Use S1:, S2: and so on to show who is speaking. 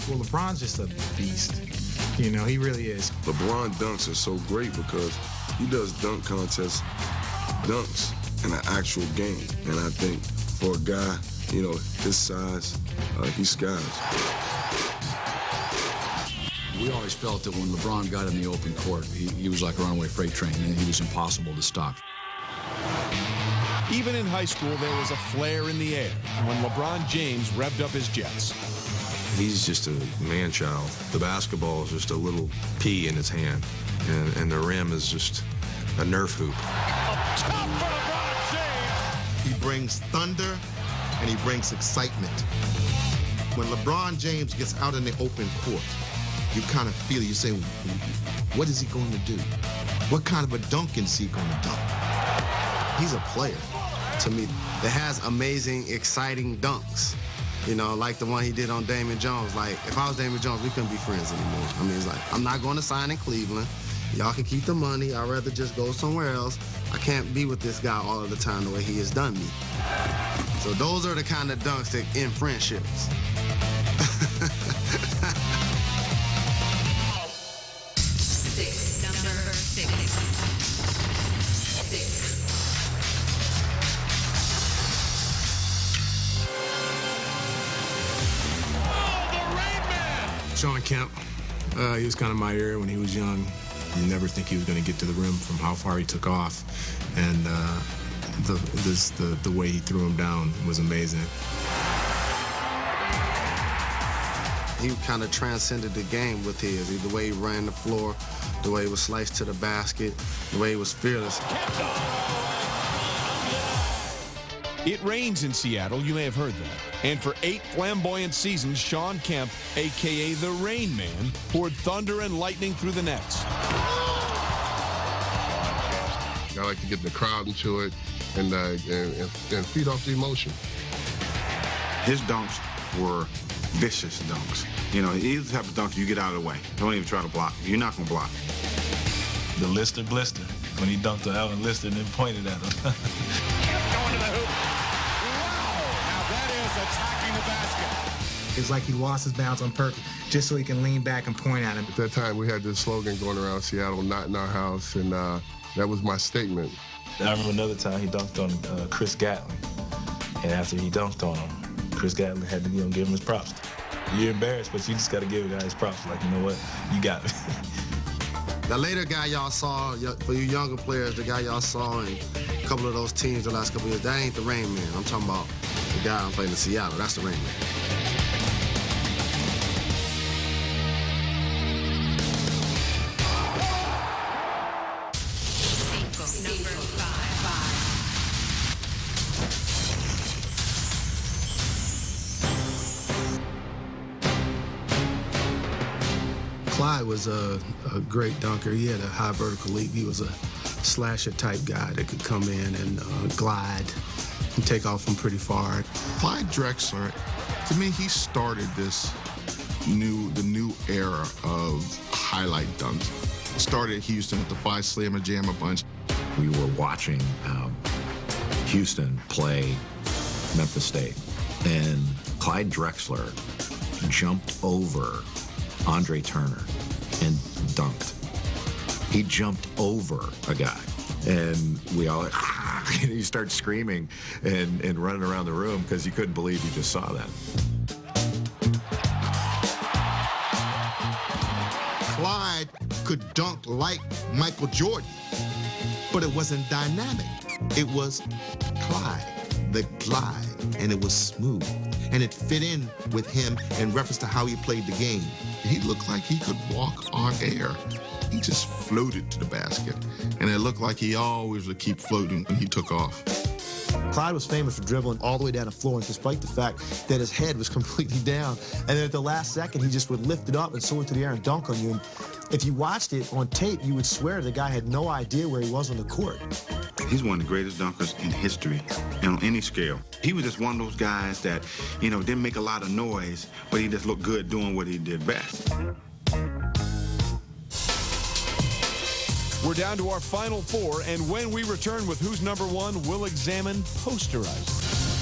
S1: Well, LeBron's just a beast. You know, he really is.
S2: LeBron dunks are so great because he does dunk contests, dunks in an actual game. And I think for a guy, you know, his size, he skies.
S3: We always felt that when LeBron got in the open court, he was like a runaway freight train, and he was impossible to stop.
S4: Even in high school, there was a flare in the air when LeBron James revved up his jets.
S5: He's just a man-child. The basketball is just a little pea in his hand, and the rim is just a Nerf hoop.
S4: Up top for LeBron James!
S6: He brings thunder, and he brings excitement. When LeBron James gets out in the open court, you kind of feel it. You say, what is he going to do? What kind of a dunk is he going to dunk? He's a player, to me, that has amazing, exciting dunks. You know, like the one he did on Damian Jones. Like, if I was Damian Jones, we couldn't be friends anymore. I mean, it's like, I'm not going to sign in Cleveland. Y'all can keep the money. I'd rather just go somewhere else. I can't be with this guy all of the time the way he has done me. So those are the kind of dunks that end friendships.
S7: Number six.
S1: Shawn Kemp, he was kind of my era when he was young. You never think he was going to get to the rim from how far he took off, and the way he threw him down was amazing.
S6: He kind of transcended the game with his, the way he ran the floor, the way he was sliced to the basket, the way he was fearless.
S4: It rains in Seattle, you may have heard that. And for 8 flamboyant seasons, Shawn Kemp, a.k.a. the Rain Man, poured thunder and lightning through the nets.
S2: I like to get the crowd into it and feed off the emotion.
S8: His dunks were vicious dunks. You know, he's the type of dunks you get out of the way. Don't even try to block. You're not going to block.
S9: The Lister blister, when he dunked on Alvin Lister and then pointed at him.
S4: Going to the hoop. Wow! Now that is attacking the basket.
S1: It's like he lost his balance on purpose just so he can lean back and point at him.
S2: At that time, we had this slogan going around Seattle, not in our house, and that was my statement.
S9: I remember another time he dunked on Chris Gatlin. And after he dunked on him, Chris Gatlin had to give him his props. You're embarrassed, but you just got to give a guy his props. Like, you know what? You got it.
S6: The later guy y'all saw, for you younger players, the guy y'all saw in a couple of those teams the last couple of years, that ain't the Rain Man. I'm talking about the guy I'm playing in Seattle. That's the Rain Man. Clyde was a great dunker. He had a high vertical leap. He was a slasher type guy that could come in and glide and take off from pretty far.
S10: Clyde Drexler, to me, he started the new era of highlight dunks. Started at Houston with the 5 Slammer Jammer bunch.
S11: We were watching Houston play Memphis State, and Clyde Drexler jumped over Andre Turner and dunked. He jumped over a guy, and we all, and he started screaming and running around the room because you couldn't believe you just saw that.
S6: Clyde could dunk like Michael Jordan, but it wasn't dynamic. It was Clyde, the glide, and it was smooth. And it fit in with him in reference to how he played the game.
S10: He looked like he could walk on air. He just floated to the basket. And it looked like he always would keep floating when he took off.
S12: Clyde was famous for dribbling all the way down the floor, and despite the fact that his head was completely down. And then at the last second, he just would lift it up and soar through the air and dunk on you. And if you watched it on tape, you would swear the guy had no idea where he was on the court.
S8: He's one of the greatest dunkers in history, and on any scale. He was just one of those guys that, you know, didn't make a lot of noise, but he just looked good doing what he did best.
S4: We're down to our final 4, and when we return with Who's Number 1, we'll examine posterizing.